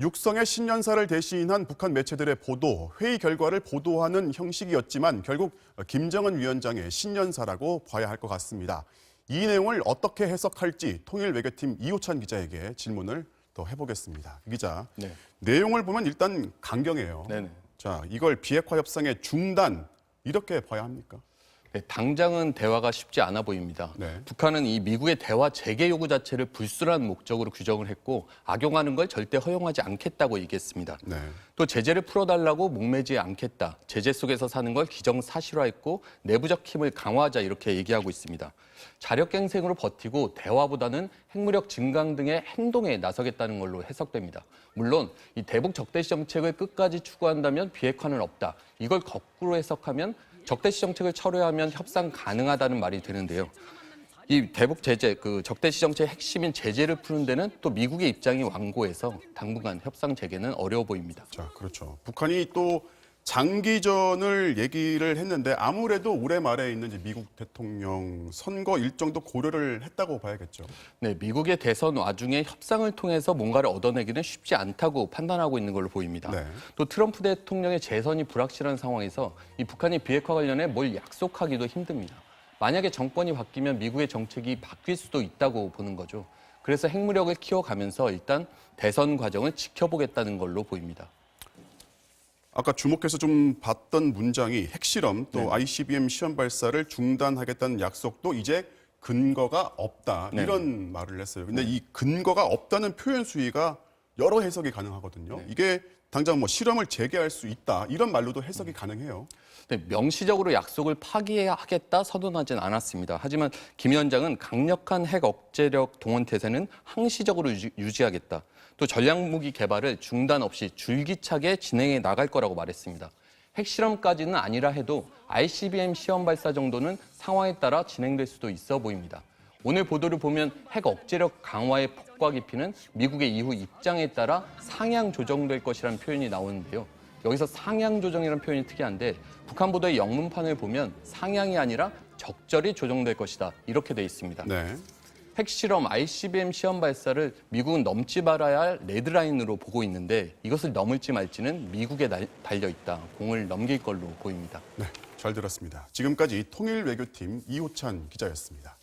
육성의 신년사를 대신한 북한 매체들의 보도, 회의 결과를 보도하는 형식이었지만 결국 김정은 위원장의 신년사라고 봐야 할 것 같습니다. 이 내용을 어떻게 해석할지 통일외교팀 이호찬 기자에게 질문을 더 해보겠습니다. 기자, 네. 내용을 보면 일단 강경해요. 네네. 자, 이걸 비핵화 협상의 중단 이렇게 봐야 합니까? 네, 당장은 대화가 쉽지 않아 보입니다. 네. 북한은 이 미국의 대화 재개 요구 자체를 불순한 목적으로 규정을 했고 악용하는 걸 절대 허용하지 않겠다고 얘기했습니다. 네. 또 제재를 풀어달라고 목매지 않겠다. 제재 속에서 사는 걸 기정사실화했고 내부적 힘을 강화하자 이렇게 얘기하고 있습니다. 자력갱생으로 버티고 대화보다는 핵무력 증강 등의 행동에 나서겠다는 걸로 해석됩니다. 물론 이 대북 적대시 정책을 끝까지 추구한다면 비핵화는 없다. 이걸 거꾸로 해석하면 적대시 정책을 철회하면 협상 가능하다는 말이 되는데요. 이 대북 제재, 적대시 정책의 핵심인 제재를 푸는 데는 또 미국의 입장이 완고해서 당분간 협상 재개는 어려워 보입니다. 자, 그렇죠. 북한이 또 장기전을 얘기를 했는데 아무래도 올해 말에 있는 이제 미국 대통령 선거 일정도 고려를 했다고 봐야겠죠. 네, 미국의 대선 와중에 협상을 통해서 뭔가를 얻어내기는 쉽지 않다고 판단하고 있는 걸로 보입니다. 네. 또 트럼프 대통령의 재선이 불확실한 상황에서 이 북한이 비핵화 관련해 뭘 약속하기도 힘듭니다. 만약에 정권이 바뀌면 미국의 정책이 바뀔 수도 있다고 보는 거죠. 그래서 핵무력을 키워가면서 일단 대선 과정을 지켜보겠다는 걸로 보입니다. 아까 주목해서 좀 봤던 문장이 핵실험 또 네. ICBM 시험 발사를 중단하겠다는 약속도 이제 근거가 없다 네. 이런 말을 했어요. 근데 이 근거가 없다는 표현 수위가 여러 해석이 가능하거든요. 네. 이게 당장 뭐 실험을 재개할 수 있다 이런 말로도 해석이 가능해요. 네, 명시적으로 약속을 파기하겠다 선언하진 않았습니다. 하지만 김 위원장은 강력한 핵 억제력 동원 태세는 항시적으로 유지하겠다. 또 전략무기 개발을 중단 없이 줄기차게 진행해 나갈 거라고 말했습니다. 핵실험까지는 아니라 해도 ICBM 시험 발사 정도는 상황에 따라 진행될 수도 있어 보입니다. 오늘 보도를 보면 핵 억제력 강화의 폭과 깊이는 미국의 이후 입장에 따라 상향 조정될 것이라는 표현이 나오는데요. 여기서 상향 조정이라는 표현이 특이한데 북한 보도의 영문판을 보면 상향이 아니라 적절히 조정될 것이다 이렇게 돼 있습니다. 네. 핵실험 ICBM 시험 발사를 미국은 넘지 말아야 할 레드라인으로 보고 있는데 이것을 넘을지 말지는 미국에 달려 있다. 공을 넘길 걸로 보입니다. 네, 잘 들었습니다. 지금까지 통일외교팀 이호찬 기자였습니다.